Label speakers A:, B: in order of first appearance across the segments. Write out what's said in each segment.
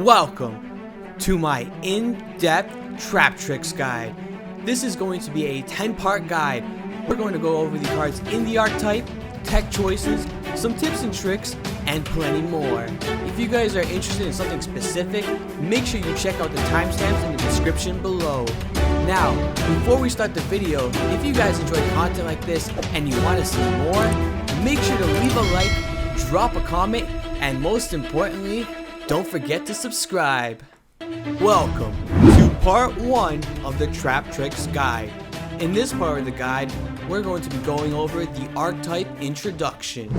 A: Welcome to my in-depth Traptrix guide. This is going to be a 10-part guide. We're going to go over the cards in the archetype, tech choices, some tips and tricks, and plenty more. If you guys are interested in something specific, make sure you check out the timestamps in the description below. Now, before we start the video, if you guys enjoy content like this and you want to see more, make sure to leave a like, drop a comment, and most importantly, don't forget to subscribe. Welcome to part 1 of the Traptrix guide. In this part of the guide, we're going to be going over the archetype introduction.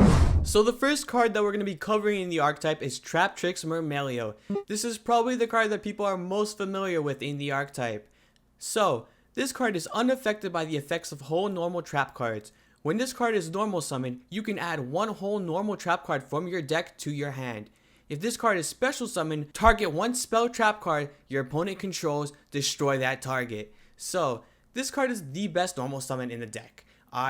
A: So the first card that we're going to be covering in the archetype is Traptrix Mermelio. This is probably the card that people are most familiar with in the archetype. So, this card is unaffected by the effects of whole normal trap cards. When this card is normal summoned, you can add one whole normal trap card from your deck to your hand. If this card is special summoned, target one spell trap card your opponent controls, destroy that target. So, this card is the best normal summon in the deck.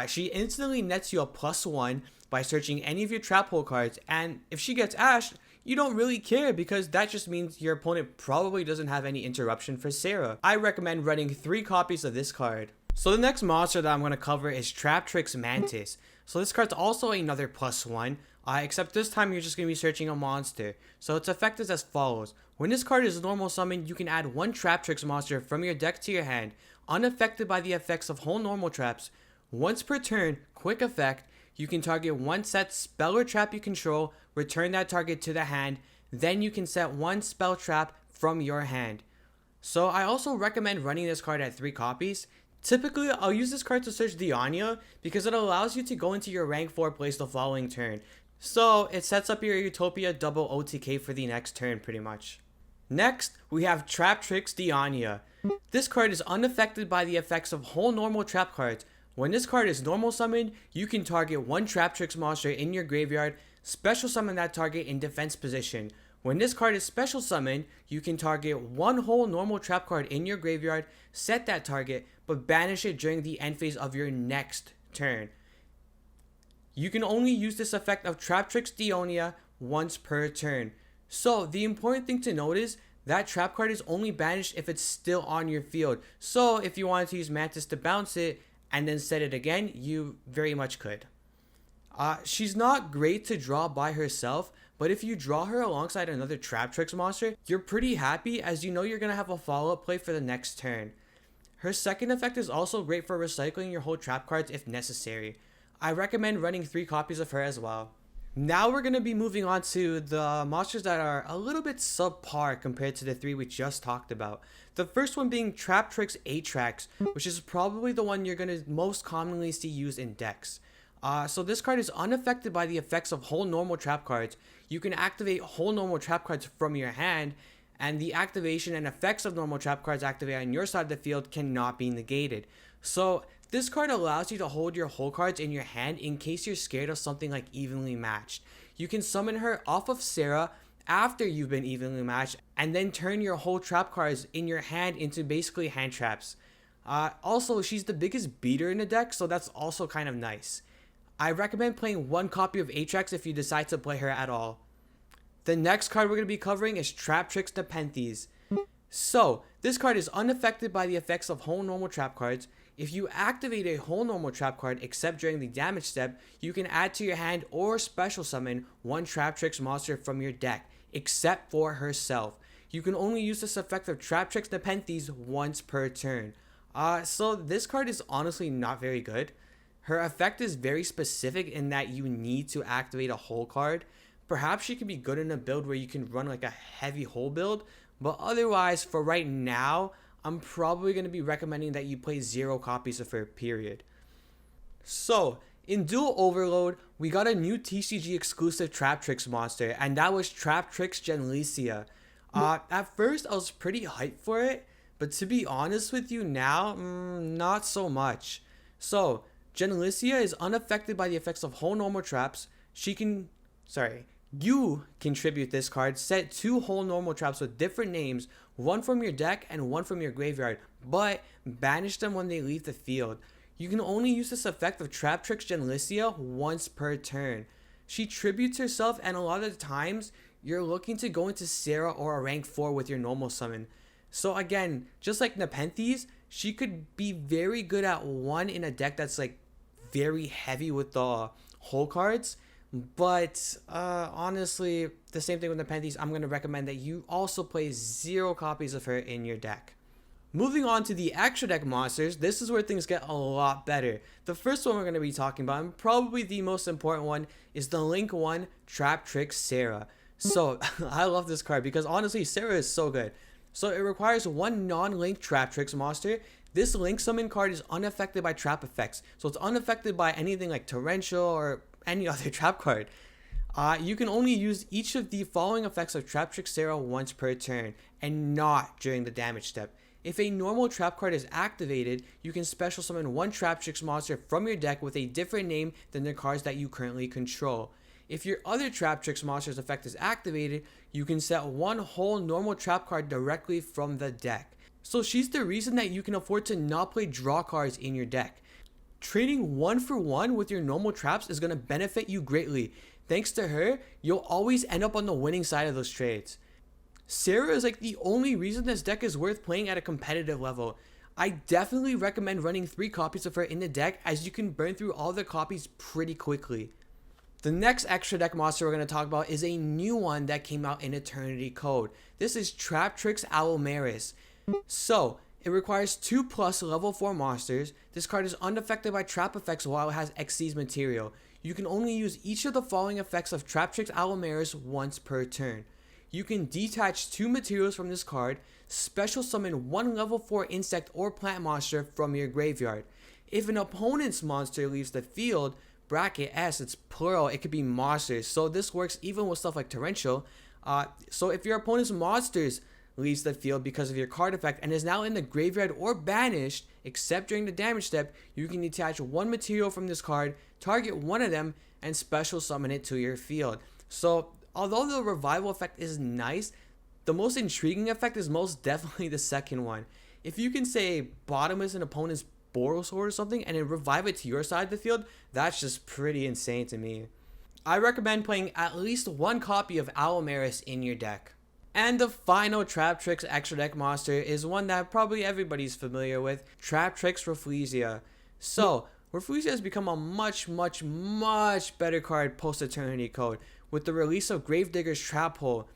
A: She instantly nets you a +1 by searching any of your trap hole cards, and if she gets ashed, you don't really care because that just means your opponent probably doesn't have any interruption for Sarah. I recommend running 3 copies of this card. So the next monster that I'm going to cover is Traptrix Mantis. So this card's also another +1, except this time you're just going to be searching a monster. So its effect is as follows. When this card is normal summoned, you can add one Traptrix monster from your deck to your hand, unaffected by the effects of whole normal traps. Once per turn, quick effect, you can target one set spell or trap you control, return that target to the hand, then you can set one spell trap from your hand. So I also recommend running this card at 3 copies. Typically, I'll use this card to search Diania because it allows you to go into your rank 4 place the following turn. So it sets up your Utopia double OTK for the next turn pretty much. Next, we have Traptrix Diania. This card is unaffected by the effects of whole normal trap cards. When this card is normal summoned, you can target one Traptrix monster in your graveyard, special summon that target in defense position. When this card is special summoned, you can target one whole normal trap card in your graveyard, set that target, but banish it during the end phase of your next turn. You can only use this effect of Traptrix Diania once per turn. So the important thing to note is that trap card is only banished if it's still on your field. So if you wanted to use Mantis to bounce it and then set it again, you very much could. She's not great to draw by herself, but if you draw her alongside another Traptrix monster, you're pretty happy as you know you're going to have a follow-up play for the next turn. Her second effect is also great for recycling your whole trap cards if necessary. I recommend running 3 copies of her as well. Now we're going to be moving on to the monsters that are a little bit subpar compared to the 3 we just talked about. The first one being Traptrix Atrax, which is probably the one you're going to most commonly see used in decks. So this card is unaffected by the effects of whole normal trap cards. You can activate whole normal trap cards from your hand, and the activation and effects of normal trap cards activated on your side of the field cannot be negated. So this card allows you to hold your whole cards in your hand in case you're scared of something like evenly matched. You can summon her off of Sarah after you've been evenly matched and then turn your whole trap cards in your hand into basically hand traps. Also, she's the biggest beater in the deck, so that's also kind of nice. I recommend playing 1 copy of Atrax if you decide to play her at all. The next card we're going to be covering is Traptrix Nepenthes. So, this card is unaffected by the effects of whole normal trap cards. If you activate a whole normal trap card except during the damage step, you can add to your hand or special summon one Traptrix monster from your deck, except for herself. You can only use this effect of Traptrix Nepenthes once per turn. So this card is honestly not very good. Her effect is very specific in that you need to activate a whole card. Perhaps she could be good in a build where you can run like a heavy whole build, but otherwise for right now, I'm probably going to be recommending that you play 0 copies of her, period. So, in Dual Overload, we got a new TCG exclusive Traptrix monster, and that was Traptrix Genlicia. At first, I was pretty hyped for it, but to be honest with you now, not so much. So, Genlicia is unaffected by the effects of whole normal traps. You contribute this card, set 2 whole normal traps with different names, one from your deck and one from your graveyard, but banish them when they leave the field. You can only use this effect of Traptrix Genlicia once per turn. She tributes herself, and a lot of the times you're looking to go into Sarah or a rank 4 with your normal summon. So again, just like Nepenthes, she could be very good at 1 in a deck that's like very heavy with the whole cards. But honestly, the same thing with Nepenthes, I'm going to recommend that you also play 0 copies of her in your deck. Moving on to the extra deck monsters, this is where things get a lot better. The first one we're going to be talking about, and probably the most important one, is the Link 1 Traptrix Sarah. So, I love this card because honestly, Sarah is so good. So, it requires 1 non-Link Traptrix monster. This Link summon card is unaffected by trap effects. So, it's unaffected by anything like Torrential or any other trap card. You can only use each of the following effects of Traptrix Sarah once per turn, and not during the damage step. If a normal trap card is activated, you can special summon 1 Traptrix monster from your deck with a different name than the cards that you currently control. If your other Traptrix monster's effect is activated, you can set 1 whole normal trap card directly from the deck. So she's the reason that you can afford to not play draw cards in your deck. Trading 1 for 1 with your normal traps is going to benefit you greatly. Thanks to her, you'll always end up on the winning side of those trades. Sarah is like the only reason this deck is worth playing at a competitive level. I definitely recommend running 3 copies of her in the deck, as you can burn through all the copies pretty quickly. The next extra deck monster we're going to talk about is a new one that came out in Eternity Code. This is Traptrix Alomaris. So, it requires 2+ level 4 monsters. This card is unaffected by trap effects while it has Xyz material. You can only use each of the following effects of Traptrix Alomaris once per turn. You can detach 2 materials from this card, special summon 1 level 4 insect or plant monster from your graveyard. If an opponent's monster leaves the field, bracket S, it's plural, it could be monsters, so this works even with stuff like Torrential. So if your opponent's monsters leaves the field because of your card effect and is now in the graveyard or banished, except during the damage step, you can detach 1 material from this card, target 1 of them, and special summon it to your field. So although the revival effect is nice, the most intriguing effect is most definitely the second one. If you can say bottomless an opponent's Boros Sword or something and then revive it to your side of the field, that's just pretty insane to me. I recommend playing at least 1 copy of Alomaris in your deck. And the final Traptrix extra deck monster is one that probably everybody's familiar with, Traptrix Rafflesia. So, Rafflesia has become a much better card post-Eternity Code with the release of Gravedigger's Trap Hole.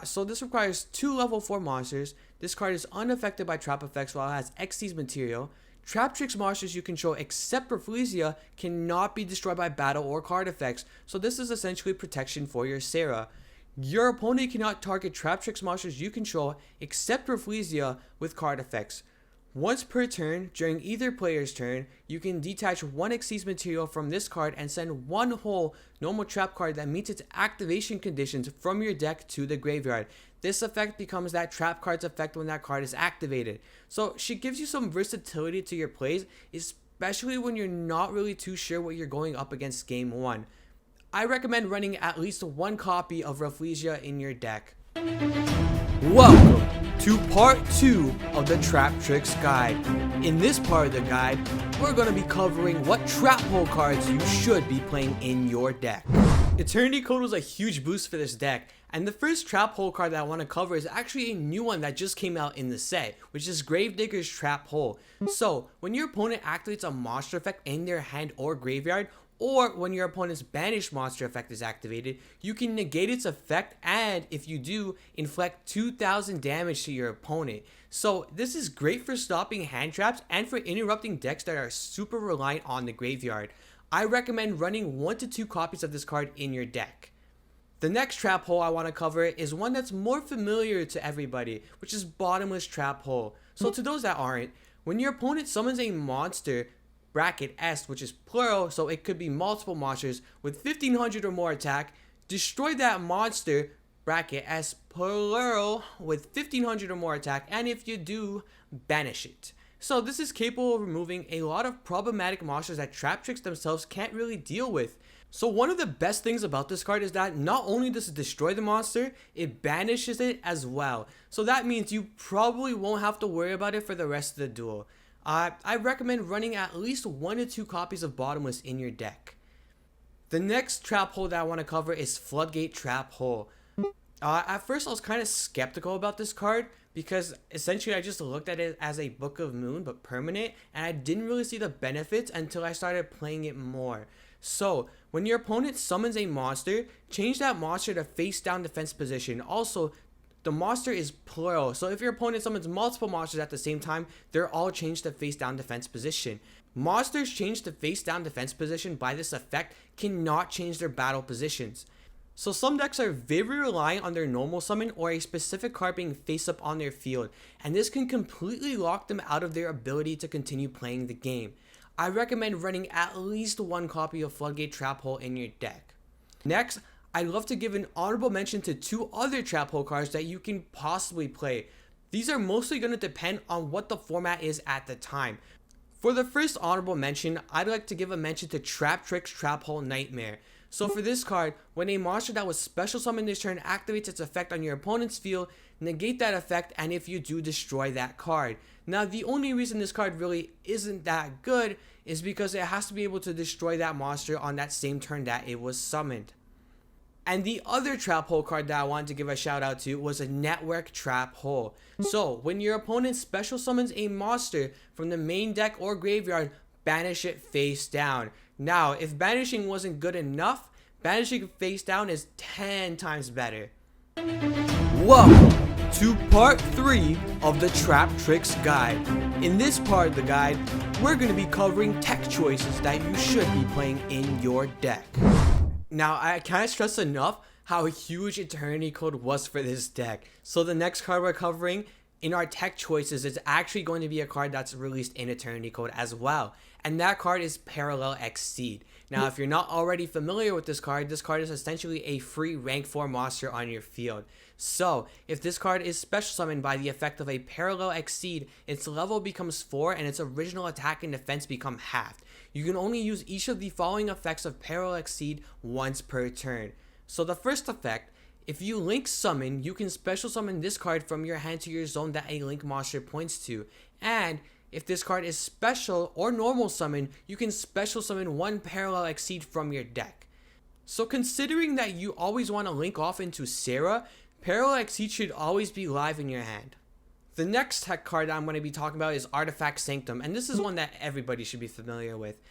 A: So this requires 2 level 4 monsters. This card is unaffected by trap effects while it has Xyz material. Traptrix monsters you control except Rafflesia cannot be destroyed by battle or card effects, so this is essentially protection for your Sarah. Your opponent cannot target Traptrix monsters you control except Rafflesia with card effects. Once per turn, during either player's turn, you can detach 1 Xyz material from this card and send 1 whole normal trap card that meets its activation conditions from your deck to the graveyard. This effect becomes that trap card's effect when that card is activated. So she gives you some versatility to your plays, especially when you're not really too sure what you're going up against game 1. I recommend running at least 1 copy of Rafflesia in your deck. Welcome to part 2 of the Traptrix guide. In this part of the guide, we're going to be covering what trap hole cards you should be playing in your deck. Eternity Code was a huge boost for this deck, and the first trap hole card that I want to cover is actually a new one that just came out in the set, which is Gravedigger's Trap Hole. So, when your opponent activates a monster effect in their hand or graveyard, or when your opponent's banished monster effect is activated, you can negate its effect and, if you do, inflict 2,000 damage to your opponent. So this is great for stopping hand traps and for interrupting decks that are super reliant on the graveyard. I recommend running 1 to 2 copies of this card in your deck. The next trap hole I want to cover is one that's more familiar to everybody, which is Bottomless Trap Hole. So to those that aren't, when your opponent summons a monster, bracket S, which is plural, so it could be multiple monsters with 1500 or more attack, destroy that monster, bracket S, plural, with 1500 or more attack, and if you do, banish it. So this is capable of removing a lot of problematic monsters that Traptrix themselves can't really deal with. So one of the best things about this card is that not only does it destroy the monster, it banishes it as well. So that means you probably won't have to worry about it for the rest of the duel. I recommend running at least 1 to 2 copies of Bottomless in your deck. The next trap hole that I want to cover is Floodgate Trap Hole. At first I was kind of skeptical about this card because essentially I just looked at it as a Book of Moon but permanent, and I didn't really see the benefits until I started playing it more. So when your opponent summons a monster, change that monster to face down defense position. Also, the monster is plural, so if your opponent summons multiple monsters at the same time, they're all changed to face down defense position. Monsters changed to face down defense position by this effect cannot change their battle positions. So some decks are very reliant on their normal summon or a specific card being face up on their field, and this can completely lock them out of their ability to continue playing the game. I recommend running at least one copy of Floodgate Trap Hole in your deck. Next, I'd love to give an honorable mention to two other Trap Hole cards that you can possibly play. These are mostly going to depend on what the format is at the time. For the first honorable mention, I'd like to give a mention to Traptrix Trap Hole Nightmare. So for this card, when a monster that was special summoned this turn activates its effect on your opponent's field, negate that effect, and if you do, destroy that card. Now the only reason this card really isn't that good is because it has to be able to destroy that monster on that same turn that it was summoned. And the other Trap Hole card that I wanted to give a shout out to was a Network Trap Hole. So when your opponent special summons a monster from the main deck or graveyard, banish it face down. Now, if banishing wasn't good enough, banishing face down is 10 times better. Welcome to part 3 of the Traptrix guide. In this part of the guide, we're going to be covering tech choices that you should be playing in your deck. Now, I can't stress enough how huge Eternity Code was for this deck. So the next card we're covering in our tech choices is actually going to be a card that's released in Eternity Code as well. And that card is Parallel Exceed. Now, if you're not already familiar with this card is essentially a free rank 4 monster on your field. So, if this card is special summoned by the effect of a Parallel Exceed, its level becomes 4 and its original attack and defense become halved. You can only use each of the following effects of Parallel Exceed once per turn. So the first effect, if you link summon, you can special summon this card from your hand to your zone that a link monster points to. And if this card is special or normal summon, you can special summon one Parallel Exceed from your deck. So considering that you always want to link off into Sarah, Parallel Exceed should always be live in your hand. The next tech card that I'm going to be talking about is Artifact Sanctum, and this is one that everybody should be familiar with.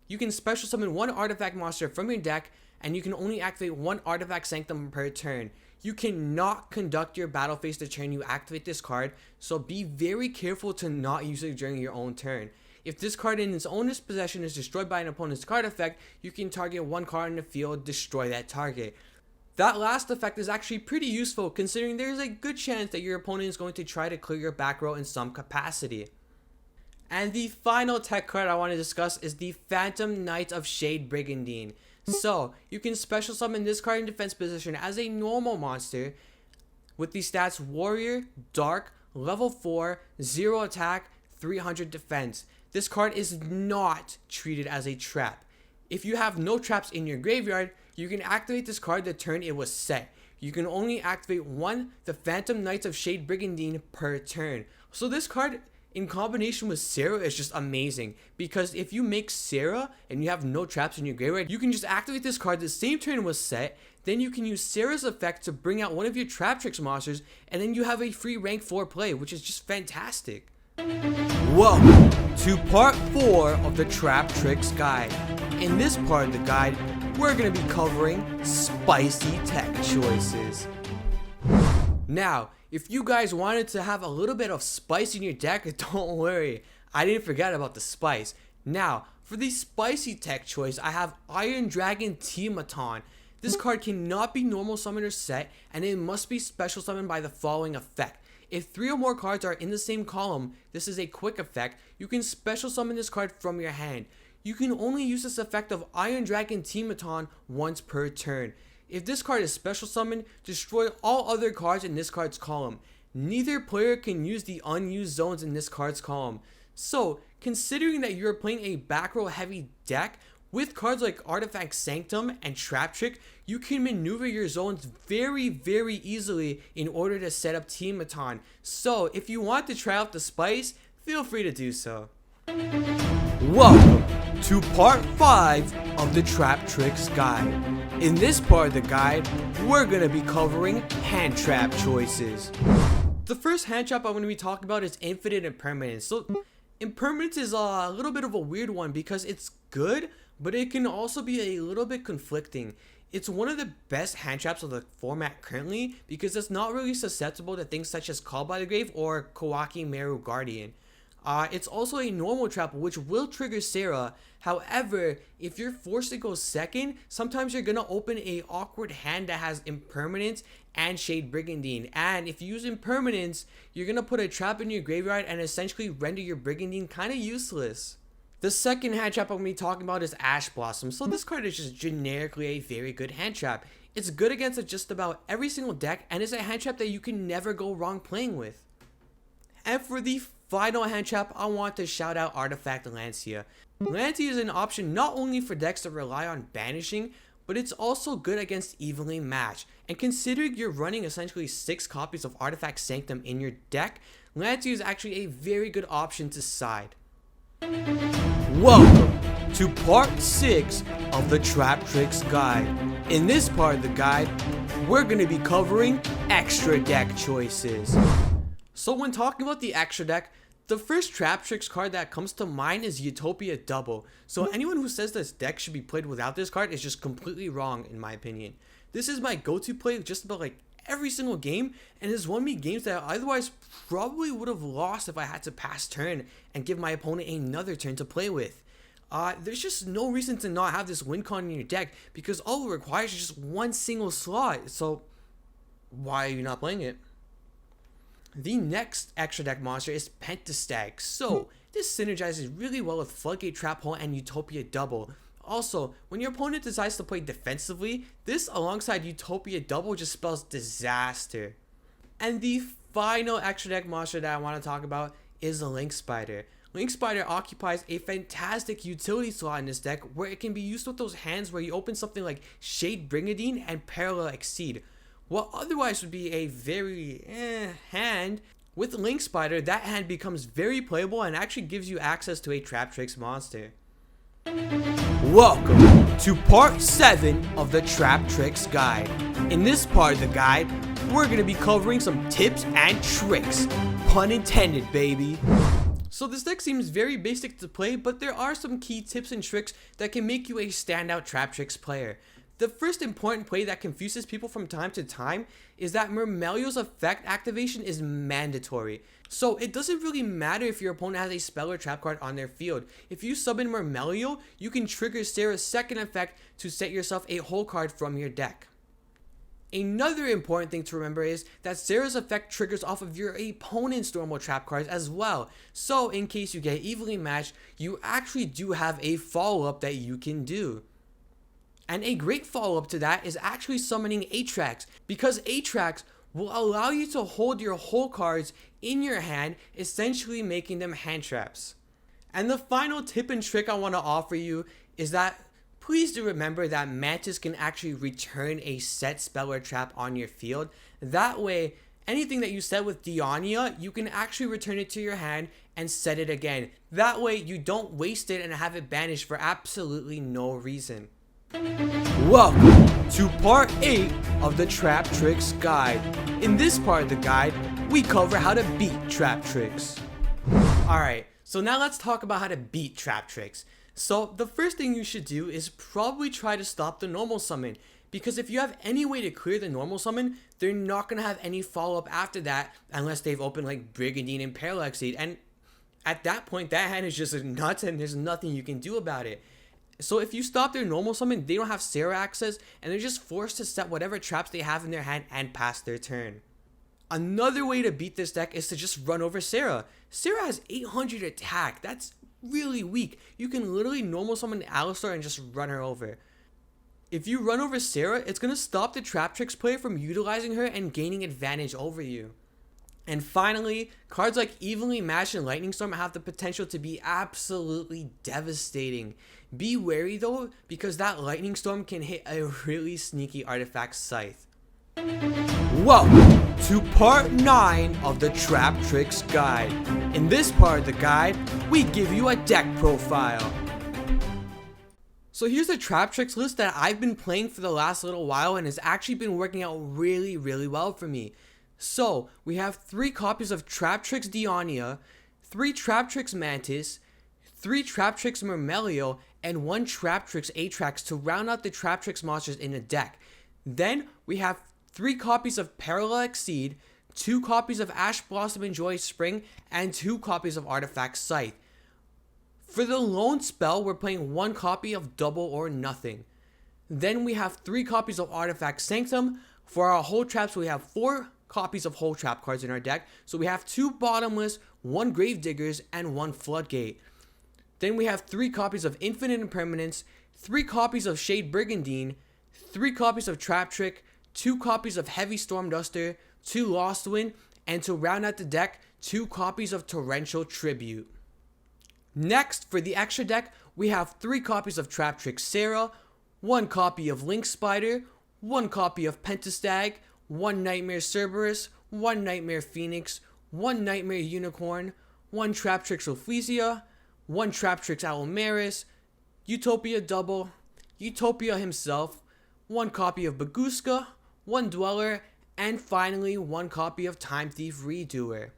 A: You can special summon one artifact monster from your deck, and you can only activate one Artifact Sanctum per turn. You cannot conduct your battle phase the turn you activate this card, so be very careful to not use it during your own turn. If this card in its owner's possession is destroyed by an opponent's card effect, you can target one card in the field, destroy that target. That last effect is actually pretty useful considering there is a good chance that your opponent is going to try to clear your back row in some capacity. And the final tech card I want to discuss is the Phantom Knight of Shade Brigandine. So, you can special summon this card in defense position as a normal monster with the stats Warrior, Dark, level 4, 0 attack, 300 defense. This card is not treated as a trap. If you have no traps in your graveyard, you can activate this card the turn it was set. You can only activate one, the Phantom Knights of Shade Brigandine per turn. So this card in combination with Sarah is just amazing, because if you make Sarah and you have no traps in your graveyard, you can just activate this card the same turn it was set, then you can use Sarah's effect to bring out one of your Traptrix monsters, and then you have a free rank 4 play, which is just fantastic. Welcome to part 4 of the Traptrix guide. In this part of the guide, we're going to be covering spicy tech choices. Now, if you guys wanted to have a little bit of spice in your deck, don't worry, I didn't forget about the spice. Now, for the spicy tech choice, I have Iron Dragon Tiamaton. This card cannot be normal summoned or set, and it must be special summoned by the following effect. If 3 or more cards are in the same column, this is a quick effect, you can special summon this card from your hand. You can only use this effect of Iron Dragon Tiamaton once per turn. If this card is special summoned, destroy all other cards in this card's column. Neither player can use the unused zones in this card's column. So, considering that you're playing a back row heavy deck, with cards like Artifact Sanctum and Traptrix, you can maneuver your zones very easily in order to set up Tiamaton. So, if you want to try out the spice, feel free to do so. Welcome to part 5 of the Traptrix guide. In this part of the guide, we're going to be covering hand trap choices. The first hand trap I'm going to be talking about is Infinite Impermanence. So Impermanence is a little bit of a weird one because it's good, but it can also be a little bit conflicting. It's one of the best hand traps of the format currently because it's not really susceptible to things such as Call by the Grave or Kawaki Meru Guardian. It's also a normal trap which will trigger Sarah. However, if you're forced to go second, sometimes you're gonna open a awkward hand that has Impermanence and Shade Brigandine. And if you use Impermanence, you're gonna put a trap in your graveyard and essentially render your Brigandine kind of useless. The second hand trap I'm going to be talking about is Ash Blossom. So this card is just generically a very good hand trap. It's good against just about every single deck and is a hand trap that you can never go wrong playing with. And for the final hand trap, I want to shout out Artifact Lancia. Lancia is an option not only for decks that rely on banishing, but it's also good against evenly matched. And considering you're running essentially 6 copies of Artifact Sanctum in your deck, Lancia is actually a very good option to side. Welcome to part 6 of the Traptrix guide. In this part of the guide, we're going to be covering extra deck choices. So when talking about the extra deck, the first Traptrix card that comes to mind is Utopia Double. So anyone who says this deck should be played without this card is just completely wrong in my opinion. This is my go-to play just about like every single game, and has won me games that I otherwise probably would have lost if I had to pass turn and give my opponent another turn to play with. There's just no reason to not have this win con in your deck because all it requires is just one single slot, so why are you not playing it? The next extra deck monster is Pentastag. So this synergizes really well with Floodgate Trap Hole and Utopia Double. Also, when your opponent decides to play defensively, this alongside Utopia Double just spells disaster. And the final extra deck monster that I want to talk about is the Link Spider. Link Spider occupies a fantastic utility slot in this deck where it can be used with those hands where you open something like Shade Brigandine and Parallel Exceed. What otherwise would be a very hand, with Link Spider, that hand becomes very playable and actually gives you access to a Traptrix monster. Welcome to part 7 of the Traptrix guide. In this part of the guide, we're going to be covering some tips and tricks. Pun intended, baby. So this deck seems very basic to play, but there are some key tips and tricks that can make you a standout Traptrix player. The first important play that confuses people from time to time is that Murmelio's effect activation is mandatory. So it doesn't really matter if your opponent has a spell or trap card on their field. If you summon Murmelio, you can trigger Sarah's second effect to set yourself a whole card from your deck. Another important thing to remember is that Sarah's effect triggers off of your opponent's normal trap cards as well. So in case you get evenly matched, you actually do have a follow-up that you can do. And a great follow-up to that is actually summoning Atrax, because Atrax will allow you to hold your whole cards in your hand, essentially making them hand traps. And the final tip and trick I want to offer you is that please do remember that Mantis can actually return a set spell or trap on your field. That way, anything that you set with Dionia, you can actually return it to your hand and set it again. That way, you don't waste it and have it banished for absolutely no reason. Welcome to part 8 of the Traptrix guide. In this part of the guide, we cover how to beat Traptrix. Alright, so now let's talk about how to beat Traptrix. So the first thing you should do is probably try to stop the normal summon, because if you have any way to clear the normal summon, they're not going to have any follow-up after that unless they've opened like Brigandine and Parallel Exceed, and at that point that hand is just nuts and there's nothing you can do about it. So if you stop their normal summon, they don't have Sarah access and they're just forced to set whatever traps they have in their hand and pass their turn. Another way to beat this deck is to just run over Sarah. Sarah has 800 attack. That's really weak. You can literally normal summon Alistar and just run her over. If you run over Sarah, it's going to stop the Traptrix player from utilizing her and gaining advantage over you. And finally, cards like Evenly Matched and Lightning Storm have the potential to be absolutely devastating. Be wary though, because that Lightning Storm can hit a really sneaky artifact Scythe. Welcome to part 9 of the Traptrix guide. In this part of the guide, we give you a deck profile. So here's the Traptrix list that I've been playing for the last little while and has actually been working out really well for me. So we have 3 copies of Traptrix Deonia, 3 Traptrix Mantis, 3 Traptrix Murmelio, and 1 Traptrix Atrax to round out the Traptrix monsters in the deck. Then we have 3 copies of Parallel Exceed, 2 copies of Ash Blossom and Joy Spring, and 2 copies of Artifact Scythe. For the lone spell, we're playing 1 copy of Double or Nothing. Then we have 3 copies of Artifact Sanctum. For our Hole Traps, we have 4 copies of Hole Trap cards in our deck. So we have 2 Bottomless, 1 Gravediggers, and 1 Floodgate. Then we have 3 copies of Infinite Impermanence, 3 copies of Shade Brigandine, 3 copies of Traptrix, 2 copies of Heavy Storm Duster, 2 Lost Wind, and to round out the deck, 2 copies of Torrential Tribute. Next, for the extra deck, we have 3 copies of Traptrix Sarah, 1 copy of Link Spider, 1 copy of Pentastag, 1 Nightmare Cerberus, 1 Nightmare Phoenix, 1 Nightmare Unicorn, 1 Traptrix Ophidia, 1 Traptrix Almaris, Utopia Double, Utopia himself, 1 copy of Baguska, 1 Dweller, and finally 1 copy of Time Thief Redoer.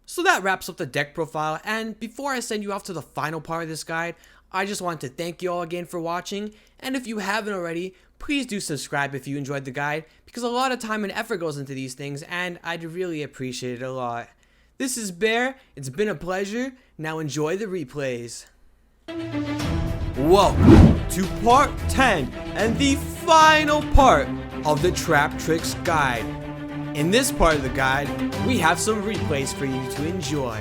A: So that wraps up the deck profile, and before I send you off to the final part of this guide, I just want to thank you all again for watching, and if you haven't already, please do subscribe if you enjoyed the guide, because a lot of time and effort goes into these things, and I'd really appreciate it a lot. This is Bear, it's been a pleasure, now enjoy the replays. Welcome to part 10 and the final part of the Traptrix guide. In this part of the guide, we have some replays for you to enjoy.